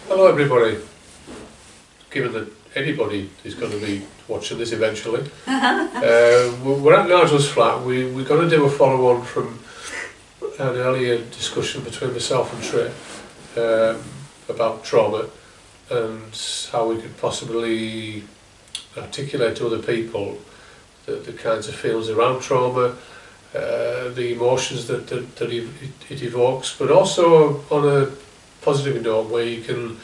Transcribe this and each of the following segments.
Hello everybody. Given that anybody is going to be watching this eventually, we're at Nigel's flat. We're going to do a follow-on from an earlier discussion between myself and Trey about trauma and how we could possibly articulate to other people the kinds of feelings around trauma, the emotions that it evokes, but also on a positive note where you can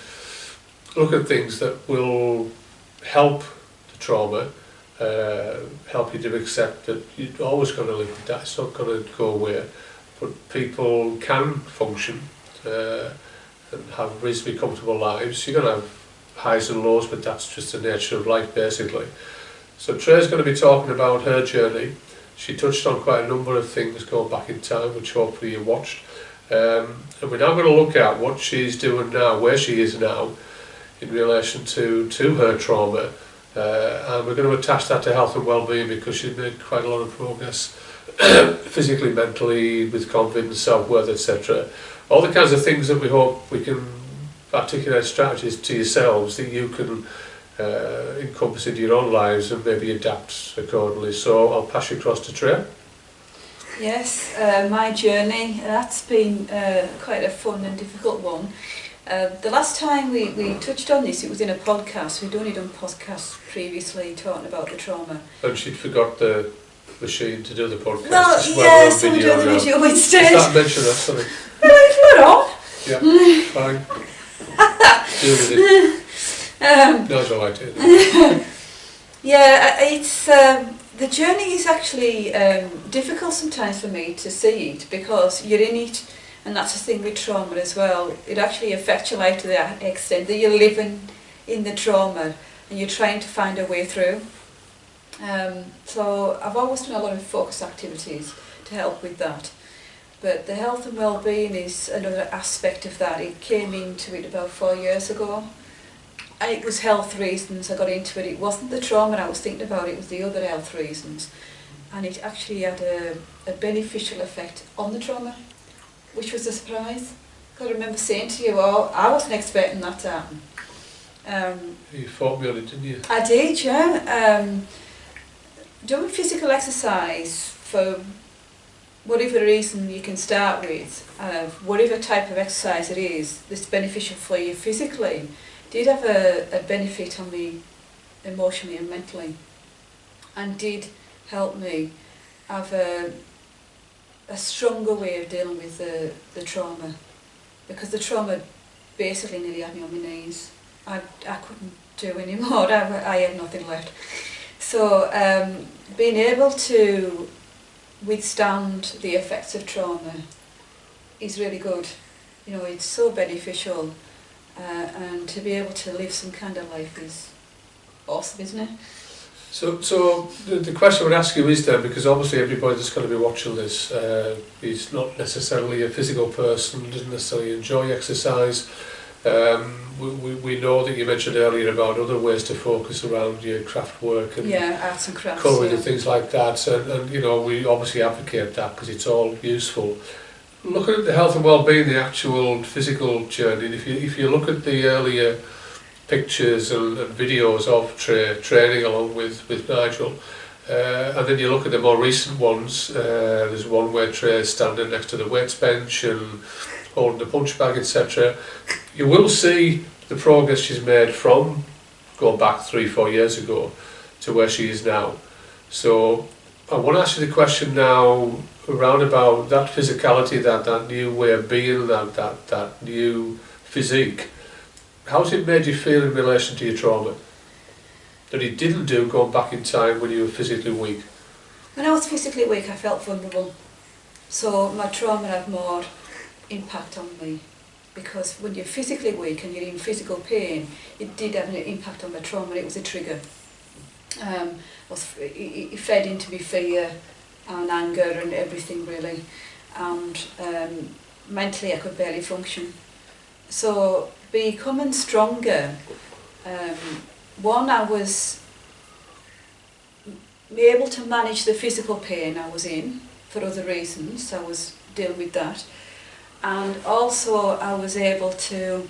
look at things that will help the trauma, help you to accept that you're always going to live with that, it's not going to go away, but people can function and have reasonably comfortable lives. You're going to have highs and lows, but that's just the nature of life basically. So Trey's going to be talking about her journey. She touched on quite a number of things going back in time, which hopefully you watched. And we're now going to look at what she's doing now, where she is now, in relation to her trauma. And we're going to attach that to health and well-being because she's made quite a lot of progress physically, mentally, with confidence, self-worth, etc. All the kinds of things that we hope we can articulate strategies to yourselves that you can encompass into your own lives and maybe adapt accordingly. So I'll pass you across to Trey. Yes, my journey, that's been quite a fun and difficult one. The last time we touched on this, it was in a podcast. We'd only done podcasts previously talking about the trauma. And she'd forgot the machine to do the podcast. Well, yeah, so we do the video instead. Just mention that, sorry. It's not on. Yeah, fine. Deal with it. No, it's all right. Yeah, it's the journey is actually difficult sometimes for me to see it because you're in it, and that's the thing with trauma as well. It actually affects your life to the extent that you're living in the trauma and you're trying to find a way through. So I've always done a lot of focus activities to help with that. But the health and well-being is another aspect of that. It came into it about 4 years ago. And it was health reasons I got into it. It wasn't the trauma I was thinking about, it was the other health reasons. And it actually had a beneficial effect on the trauma, which was a surprise. I remember saying to you, oh, I wasn't expecting that to happen. You fought me on it, didn't you? I did, yeah. Doing physical exercise for whatever reason you can start with, whatever type of exercise it is that's beneficial for you physically, did have a benefit on me emotionally and mentally, and did help me have a stronger way of dealing with the trauma, because the trauma basically nearly had me on my knees. I couldn't do any more. I had nothing left. So being able to withstand the effects of trauma is really good. You know, it's so beneficial. And to be able to live some kind of life is awesome, isn't it? So the question I would ask you is then, because obviously everybody that's going to be watching this is not necessarily a physical person, doesn't necessarily enjoy exercise. We know that you mentioned earlier about other ways to focus around your craft work and arts and crafts, colouring and things like that, and you know, we obviously advocate that because it's all useful. Looking at the health and well-being, the actual physical journey, and if you look at the earlier pictures and videos of Trey training along with Nigel, and then you look at the more recent ones, there's one where Trey's standing next to the weights bench and holding the punch bag, etc. You will see the progress she's made from going back 3-4 years ago to where she is now. So I want to ask you the question now around about that physicality, that new way of being, that new physique. How's it made you feel in relation to your trauma that it didn't do going back in time when you were physically weak? When I was physically weak, I felt vulnerable. So my trauma had more impact on me, because when you're physically weak and you're in physical pain, it did have an impact on my trauma. It was a trigger. It fed into me fear and anger and everything really, and mentally I could barely function. So becoming stronger, one, I was able to manage the physical pain I was in for other reasons. I was dealing with that, and also I was able to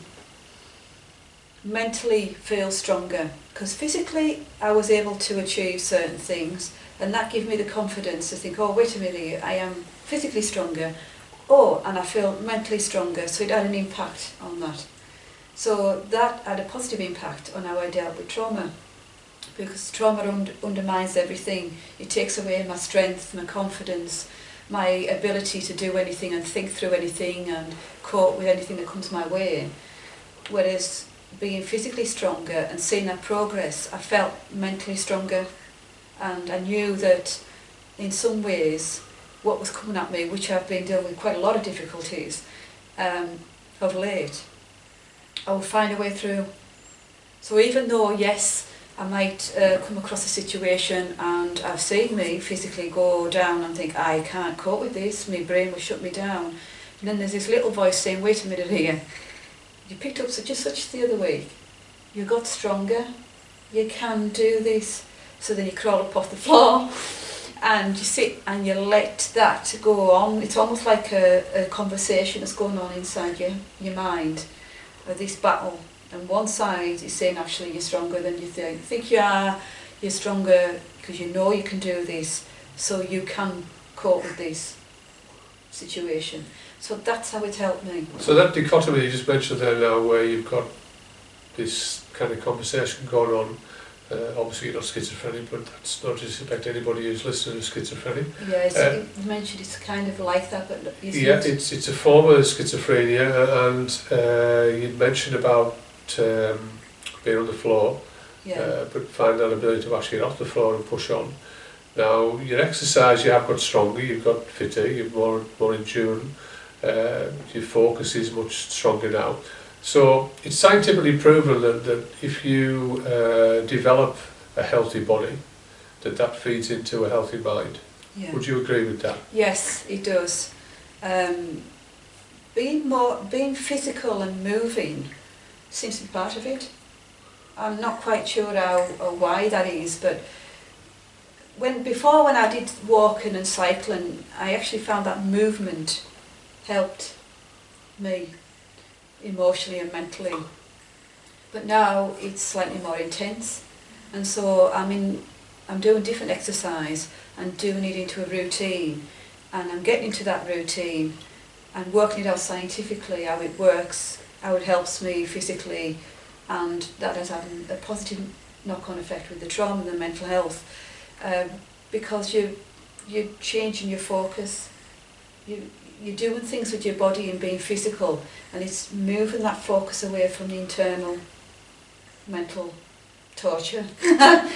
mentally feel stronger, because physically I was able to achieve certain things, and that gave me the confidence to think, oh wait a minute, I am physically stronger, and I feel mentally stronger, so it had an impact on that. So that had a positive impact on how I dealt with trauma, because trauma undermines everything. It takes away my strength, my confidence, my ability to do anything and think through anything and cope with anything that comes my way. Whereas being physically stronger and seeing that progress, I felt mentally stronger, and I knew that in some ways what was coming at me, which I've been dealing with quite a lot of difficulties of late, I would find a way through. So even though, yes, I might come across a situation and I've seen me physically go down and think, I can't cope with this, my brain will shut me down. And then there's this little voice saying, wait a minute here, you picked up such and such the other week, you got stronger, you can do this. So then you crawl up off the floor and you sit and you let that go on. It's almost like a conversation that's going on inside your mind, of this battle. And one side is saying, actually, you're stronger than you think you are, you're stronger because you know you can do this, so you can cope with this situation. So that's how it helped me. So that dichotomy you just mentioned there now, where you've got this kind of conversation going on, obviously you're not schizophrenic, but that's not to suspect anybody who's listening to schizophrenic. Yeah, you mentioned it's kind of like that, but isn't yeah, it? it's a form of schizophrenia, and you mentioned about being on the floor, Yeah. but find that ability to actually get off the floor and push on. Now, your exercise, you have got stronger, you've got fitter, you're more enduring, your focus is much stronger now. So it's scientifically proven that if you develop a healthy body, that feeds into a healthy mind. Yeah. Would you agree with that? Yes, it does. Being physical and moving seems to be part of it. I'm not quite sure how or why that is, but before when I did walking and cycling, I actually found that movement helped me emotionally and mentally. But now it's slightly more intense, and so I'm doing different exercise and doing it into a routine, and I'm getting into that routine and working it out scientifically, how it works, how it helps me physically, and that has had a positive knock-on effect with the trauma and the mental health, because you're changing your focus, you're doing things with your body and being physical, and it's moving that focus away from the internal mental torture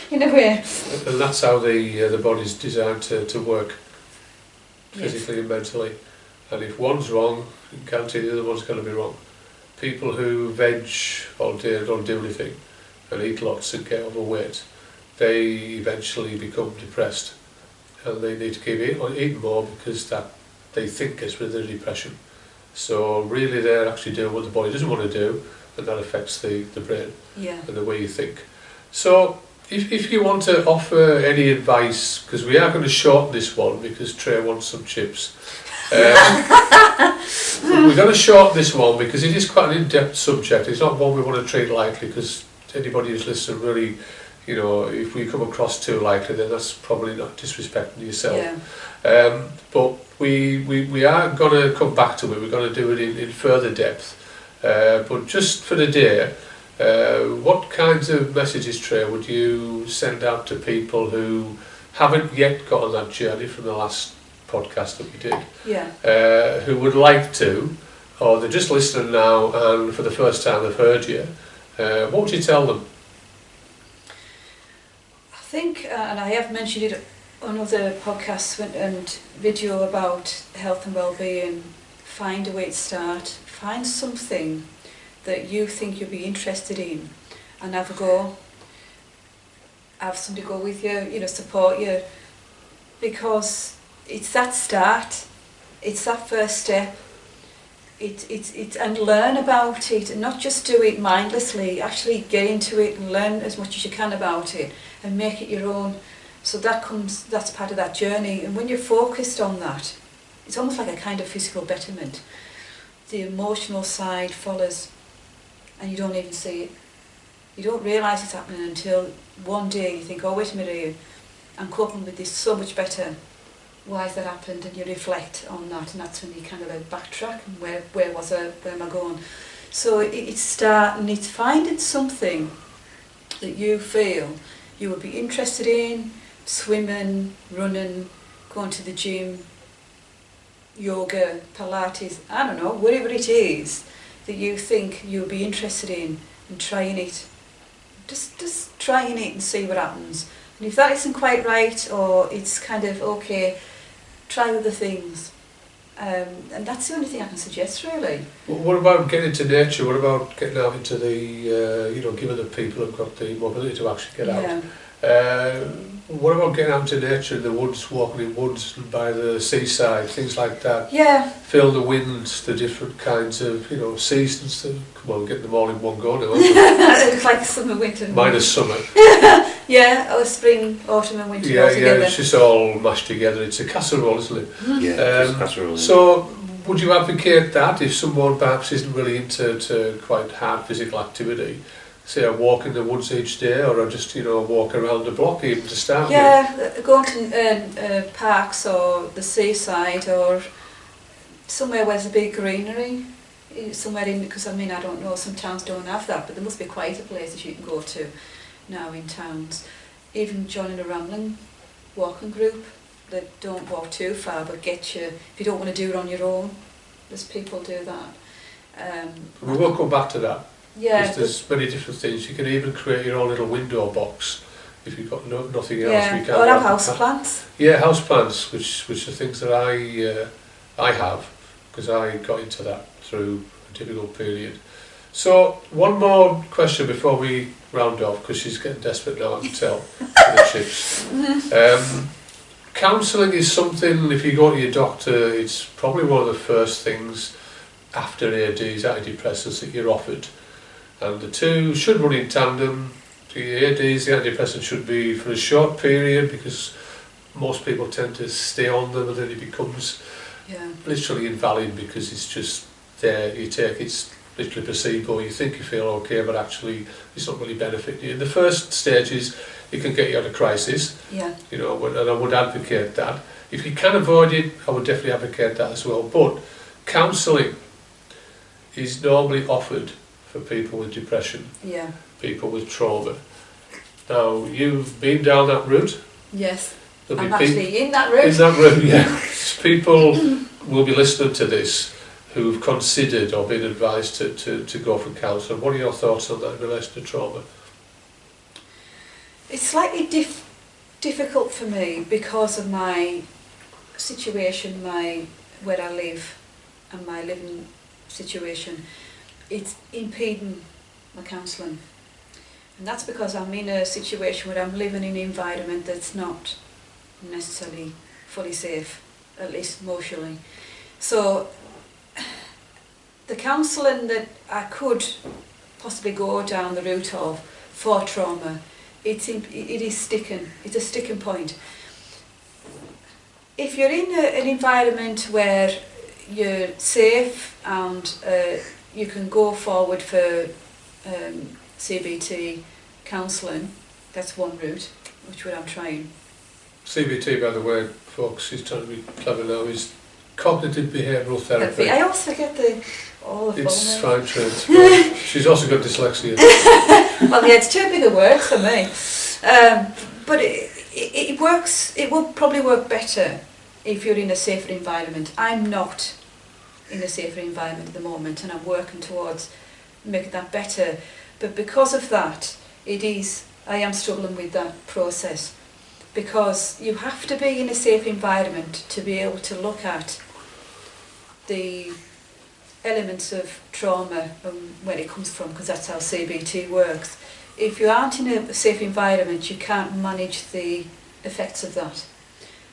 in a way. And that's how the body's designed to work, physically Yes. and mentally. And if one's wrong, you can guarantee the other one's going to be wrong. People who veg all day and don't do anything and eat lots and get overweight, they eventually become depressed, and they need to keep eating more because that they think gets rid of the depression. So really they're actually doing what the body doesn't want to do, and that affects the brain and the way you think. So if you want to offer any advice, because we are going to shorten this one because Trey wants some chips. We're going to shorten this one because it is quite an in-depth subject. It's not one we want to treat lightly, because anybody who's listening really, if we come across too lightly, then that's probably not disrespecting yourself. Yeah. But we are going to come back to it. We're going to do it in further depth. But just for the day, what kinds of messages, Trey, would you send out to people who haven't yet got on that journey from the last podcast that we did? Yeah. Who would like to, or they're just listening now and for the first time they've heard you, what would you tell them? I think, and I have mentioned it on other podcasts and video about health and well-being, find a way to start. Find something that you think you'll be interested in and have a go. Have somebody go with you, support you, because it's that start, it's that first step. It's and learn about it, and not just do it mindlessly. Actually get into it and learn as much as you can about it and make it your own. So that's part of that journey, and when you're focused on that, it's almost like a kind of physical betterment. The emotional side follows, and you don't even see it. You don't realise it's happening until one day you think, oh wait a minute here, I'm coping with this so much better. Why has that happened? And you reflect on that, and that's when you kind of like backtrack and where was I, where am I going? So it's finding something that you feel you would be interested in, swimming, running, going to the gym, yoga, Pilates, I don't know, whatever it is that you think you'll be interested in, and trying it. Just trying it and see what happens. And if that isn't quite right, or it's kind of okay, try other things. And that's the only thing I can suggest, really. Well, what about getting into nature? What about getting out into the, given that people have got the mobility to actually get out? What about getting out into nature, in the woods, walking in woods and by the seaside, things like that? Yeah. Feel the winds, the different kinds of, seasons. Come on, get them all in one go now, aren't we? It's like summer, winter. Minus summer. Yeah, or spring, autumn and winter all together. Yeah, it's just all mashed together. It's a casserole, isn't it? Yeah, it's a casserole. So, would you advocate that if someone perhaps isn't really into quite hard physical activity? Say a walk in the woods each day, or just walk around the block even to start with? Yeah, going to parks or the seaside or somewhere where there's a big greenery, somewhere in, because I don't know, some towns don't have that, but there must be quieter places you can go to now in towns. Even joining a rambling walking group that don't walk too far but get you, if you don't want to do it on your own, there's people do that. We will come back to that. Yeah, there's many different things. You can even create your own little window box if you've got nothing else. Yeah, we can or have house plants. Yeah, house plants, which are things that I have, because I got into that through a difficult period. So one more question before we round off, because she's getting desperate now, I can tell, for the chips. Counselling is something, if you go to your doctor, it's probably one of the first things after ADs, antidepressants, that you're offered. And the two should run in tandem. The ADs, the antidepressants, should be for a short period, because most people tend to stay on them, and then it becomes literally invalid, because it's just there, you take it's literally placebo, you think you feel okay, but actually it's not really benefiting you. In the first stages, it can get you out of crisis, and I would advocate that. If you can avoid it, I would definitely advocate that as well. But counselling is normally offered for people with depression, people with trauma. Now, you've been down that route. Yes, There'll I'm be actually in that route. In that route, yeah. People will be listening to this who've considered or been advised to go for counselling. What are your thoughts on that in relation to trauma? It's slightly difficult for me because of my situation, where I live, and my living situation. It's impeding my counselling, and that's because I'm in a situation where I'm living in an environment that's not necessarily fully safe, at least emotionally. So the counselling that I could possibly go down the route of for trauma, it is sticking. It's a sticking point. If you're in an environment where you're safe and you can go forward for CBT counselling, that's one route, which I'm trying. CBT, by the way, folks, he's trying to be clever now, is cognitive behavioural therapy. I always forget all the It's full fine, Trent. She's also got dyslexia. Well, yeah, it's too big a word for me. But it works. It will probably work better if you're in a safer environment. I'm not in a safer environment at the moment, and I'm working towards making that better. But because of that, I am struggling with that process, because you have to be in a safe environment to be able to look at the elements of trauma and where it comes from, because that's how CBT works. If you aren't in a safe environment, you can't manage the effects of that.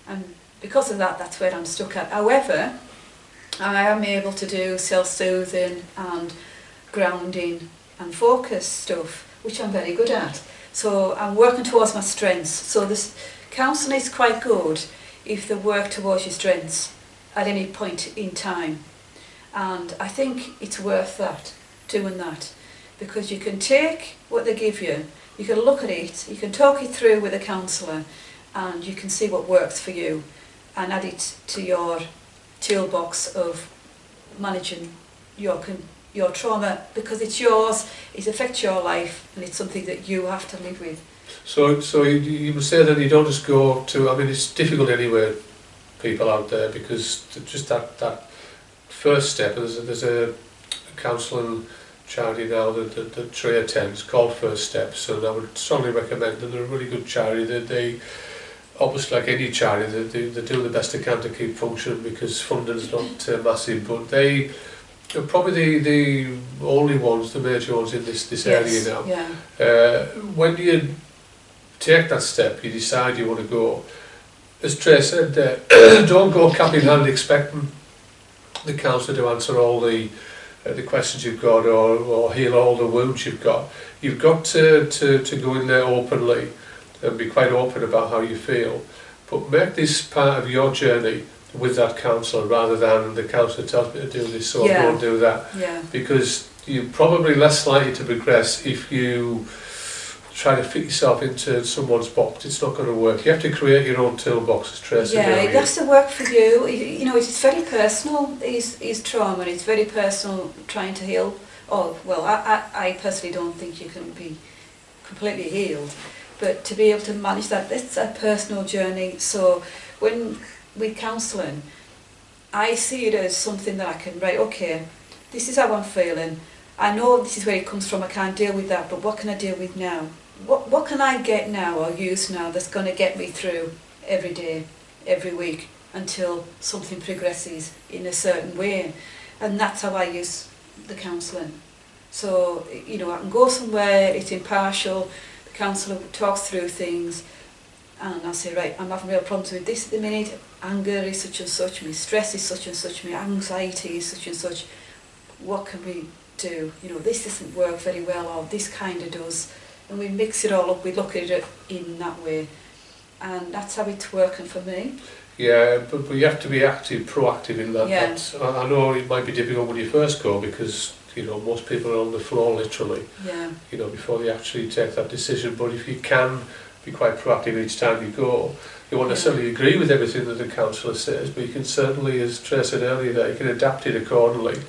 And because of that, that's where I'm stuck at. However, I am able to do self-soothing and grounding and focus stuff, which I'm very good at. So I'm working towards my strengths. So this counselling is quite good if they work towards your strengths at any point in time. And I think it's worth that, doing that. because you can take what they give you, you can look at it, you can talk it through with a counsellor, and you can see what works for you and add it to your toolbox of managing your trauma, because it's yours, it affects your life, and it's something that you have to live with. So you would say that you don't just go to, I mean, it's difficult anyway, people out there, because just that first step, there's a counselling charity now that Trey attends called First Steps, and I would strongly recommend them. They're a really good charity. They obviously, like any charity, they do the best they can to keep functioning, because funding is not massive, but they're probably the only ones, the major ones in this area now. Yeah. When you take that step, you decide you want to go, as Trey said, don't go cap in hand expecting the counsellor to answer all the questions you've got, or heal all the wounds you've got. You've got to go in there openly and be quite open about how you feel, but make this part of your journey with that counsellor, rather than the counsellor tells me to do this, so Yeah. I won't do that. Yeah. Because you're probably less likely to progress if you try to fit yourself into someone's box. It's not going to work. You have to create your own toolbox, as Tracy Yeah, said it has to work for you. You know, it's very personal, is trauma. It's very personal trying to heal. Oh, well, I personally don't think you can be completely healed, but to be able to manage that, it's a personal journey. So when with counselling, I see it as something that I can, right, okay, this is how I'm feeling. I know this is where it comes from, I can't deal with that, but what can I deal with now? What can I get now or use now that's going to get me through every day, every week, until something progresses in a certain way? And that's how I use the counselling. So, you know, I can go somewhere, it's impartial, the counsellor talks through things, and I say, right, I'm having real problems with this at the minute, anger is such and such, my stress is such and such, my anxiety is such and such, what can we do? You know, this doesn't work very well, or this kind of does. And we mix it all up, we look at it in that way. And that's how it's working for me. Yeah, but you have to be active, proactive in that. Yeah. I know it might be difficult when you first go, because, you know, most people are on the floor literally, Yeah. you know, before they actually take that decision. But if you can be quite proactive each time you go, you won't necessarily agree with everything that the counsellor says, but you can certainly, as Trey said earlier, that you can adapt it accordingly,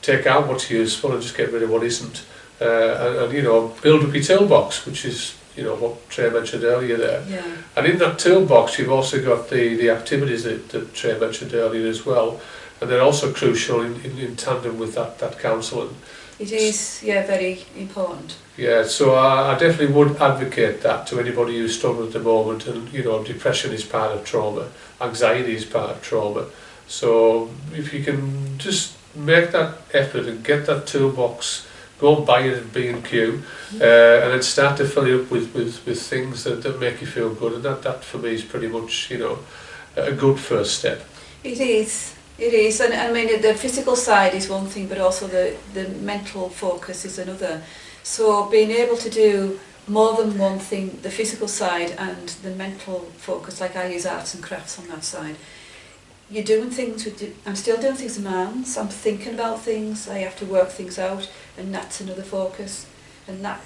take out what's useful and just get rid of what isn't, and you know, build up your toolbox, which is, you know, what Trey mentioned earlier there. Yeah. And in that toolbox, you've also got the activities that Trey mentioned earlier as well, and they're also crucial in tandem with that counselling. It is, yeah, very important. Yeah, so I definitely would advocate that to anybody who's struggling at the moment. And, you know, depression is part of trauma, anxiety is part of trauma. So if you can just make that effort and get that toolbox, go and buy it at B&Q, and then start to fill it up with things that make you feel good. And that for me is pretty much, you know, a good first step. It is. It is, and I mean the physical side is one thing, but also the mental focus is another. So being able to do more than one thing, the physical side and the mental focus, like I use arts and crafts on that side. You're doing things I'm still doing things with my hands, I'm thinking about things, I have to work things out, and that's another focus, and that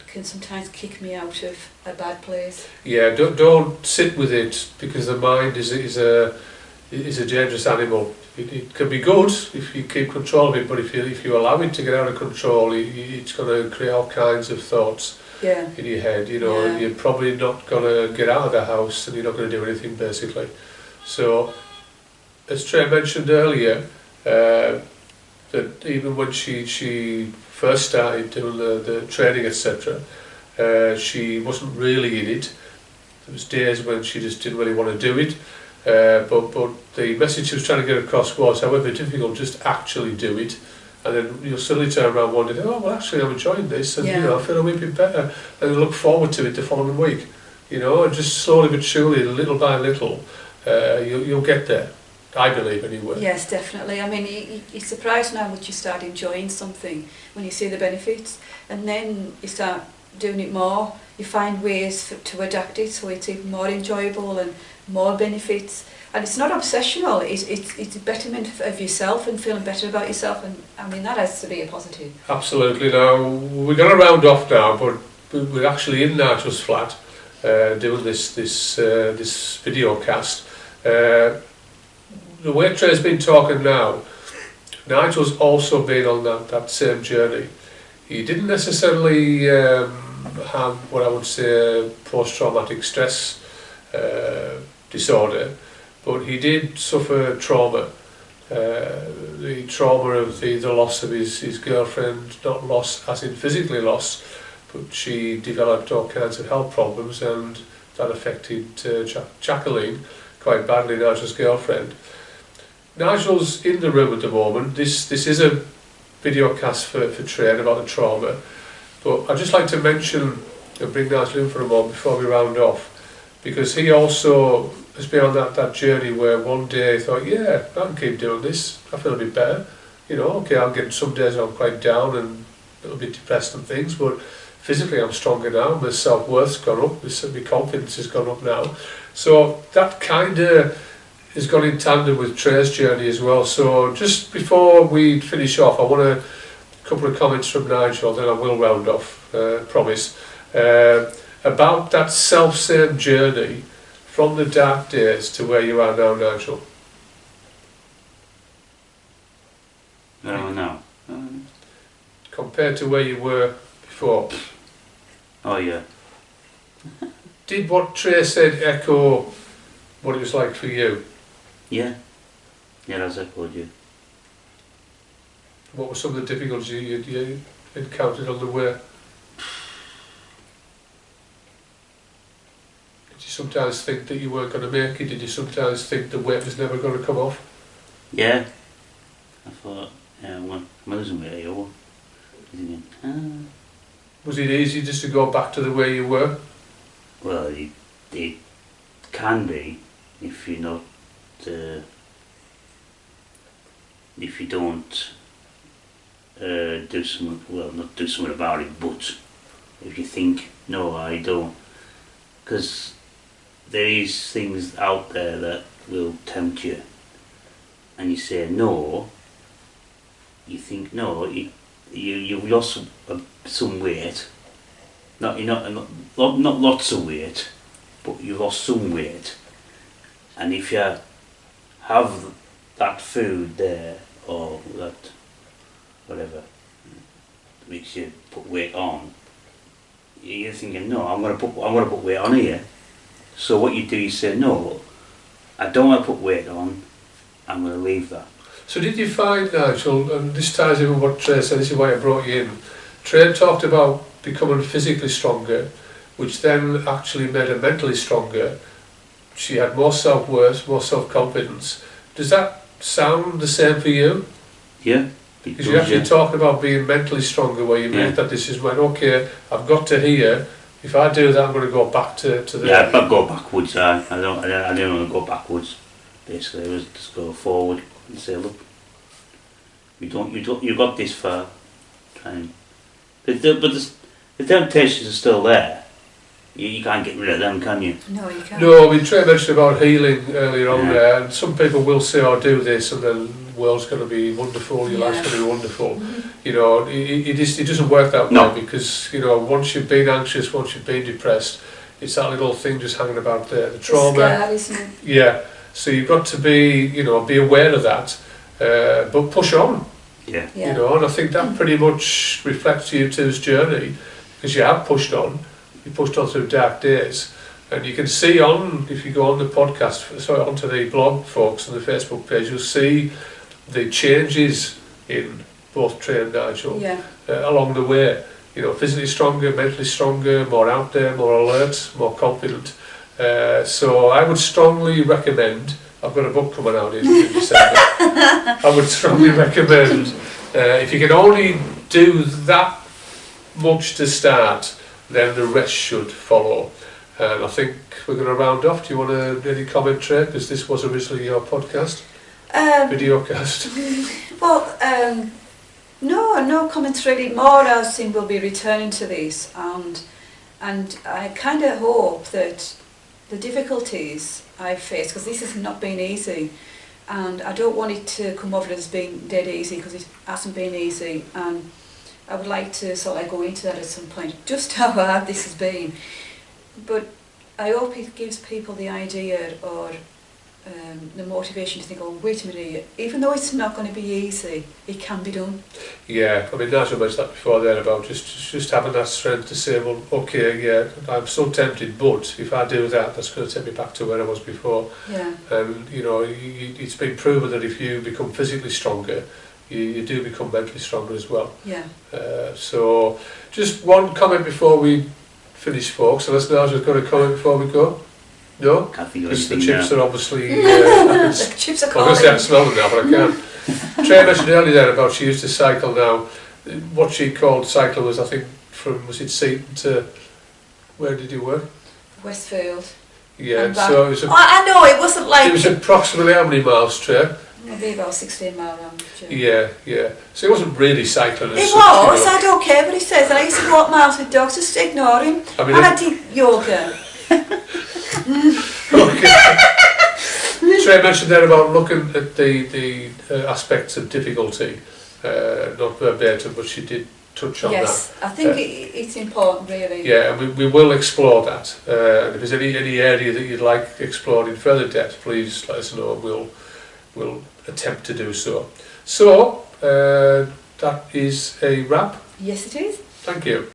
can sometimes kick me out of a bad place. Yeah, don't sit with it, because the mind is a dangerous animal. It can be good if you keep control of it, but if you allow it to get out of control, it's going to create all kinds of thoughts in your head. You know, and you're probably not going to get out of the house, and you're not going to do anything basically. So, as Trey mentioned earlier, that even when she first started doing the training, etc., she wasn't really in it. There was days when she just didn't really want to do it. But the message she was trying to get across was, however difficult, just actually do it, and then you'll suddenly turn around one day, oh well, actually I'm enjoying this, and you know, I feel a wee bit better, and look forward to it the following week, you know, and just slowly but surely, little by little, you'll get there. I believe anyway. Yes, definitely. I mean, you're surprised now that you start enjoying something when you see the benefits, and then you start doing it more. You find ways to adapt it so it's even more enjoyable and more benefits. and it's not obsessional. It's a betterment of yourself and feeling better about yourself, and I mean that has to be a positive. Absolutely. Now we're going to round off now, but we're actually in Nigel's flat doing this video cast. The way Trey's been talking now, Nigel's also been on that same journey. He didn't necessarily have what I would say post-traumatic stress disorder, but he did suffer trauma. The trauma of the loss of his girlfriend, not loss as in physically lost, but she developed all kinds of health problems, and that affected Jacqueline quite badly, Nigel's girlfriend. Nigel's in the room at the moment. This is a video cast for Trey about the trauma, but I'd just like to mention and bring Nigel in for a moment before we round off, because he also has been on that journey where one day he thought, yeah, I can keep doing this, I feel a bit better, okay, I'll get some days I'm quite down and a little bit depressed and things, but physically I'm stronger now, my self-worth's gone up, my confidence has gone up now. So that kind of has gone in tandem with Trey's journey as well. So just before we finish off, I want a couple of comments from Nigel, then I will round off, promise, about that self-same journey from the dark days to where you are now, Nigel. No. Compared to where you were before. Oh yeah. Did what Trey said echo what it was like for you? Yeah, that's echoed you. What were some of the difficulties you encountered on the way? Did you sometimes think that you weren't going to make it? Did you sometimes think the weight was never going to come off? Yeah. I thought, well, I'm losing weight here. Was it easy just to go back to the way you were? Well, it can be if you're not, if you don't do something, well, not do something about it, but if you think, no, I don't, because there is things out there that will tempt you, and you say no, you think no, you've lost some weight, not lots of weight, but you've lost some weight, and if you have that food there, or that whatever makes you put weight on, you're thinking, no, I'm gonna put weight on here. So what you do, you say, no, I don't want to put weight on, I'm gonna leave that. So did you find, Nigel, and this ties in with what Trey said, this is why I brought you in, Trey talked about becoming physically stronger, which then actually made her mentally stronger. She had more self-worth, more self-confidence. Does that sound the same for you? Yeah. Because you actually talk about being mentally stronger, where you make that decision, like, okay, I've got to here, if I do that I'm going to go back to there. Yeah, but go backwards, I don't want to go backwards, basically. It was just go forward and say, look, you got this far, try and, but the temptations are still there. You can't get rid of them, can you? No, you can't. No, I mean, Trey mentioned about healing earlier on there, and some people will say, oh, do this, and then the world's going to be wonderful, your life's going to be wonderful. Mm-hmm. It doesn't work that way, because, once you've been anxious, once you've been depressed, it's that little thing just hanging about there, the trauma. Scar, isn't it? Yeah, so you've got to be, be aware of that, but push on. Yeah. And I think that pretty much reflects you two's journey, because you have pushed on. You pushed on through dark days, and you can see if you go on the podcast, onto the blog, folks, and the Facebook page, you'll see the changes in both Trey and Nigel along the way. Physically stronger, mentally stronger, more out there, more alert, more confident. So I would strongly recommend, I've got a book coming out in December, I would strongly recommend, if you can only do that much to start, then the rest should follow. And I think we're going to round off. Do you want to any comment, Trey? Because this was originally your podcast, videocast. Well, no comments really. More else we'll be returning to these, and I kind of hope that the difficulties I've faced, because this has not been easy, and I don't want it to come over as being dead easy, because it hasn't been easy, and I would like to sort of go into that at some point, just how hard this has been. But I hope it gives people the idea or the motivation to think, oh, wait a minute, even though it's not going to be easy, it can be done. Yeah, I mean, Nigel mentioned that before there about just having that strength to say, well, okay, yeah, I'm so tempted, but if I do that, that's going to take me back to where I was before. Yeah. And, you know, it's been proven that if you become physically stronger, you do become mentally stronger as well. Yeah. So, just one comment before we finish, folks, unless Nigel's got a comment before we go. No? Can't think of Because the anything chips now. are obviously... The chips are I'm calling. going to say I can smell them now, but I can't. Trey mentioned earlier there about she used to cycle now. What she called cycle was, I think, from, was it Seaton to... Where did you work? Westfield. Yeah, And back. so it was, I know, it wasn't like... it was approximately how many miles, Trey? Maybe about 16 mile round. Yeah, yeah. So it wasn't really cycling as It such, was, you know. I don't care what he says. I used to walk miles with dogs, just ignore him. I mean, And I did yoga. okay. Trey mentioned there about looking at the aspects of difficulty, not verbatim, but she did touch on Yes, I think it's important, really. that. Yeah, and we will explore that. And if there's any area that you'd like explored in further depth, please let us know. We'll attempt to do so. So, that is a wrap. Yes, it is. Thank you.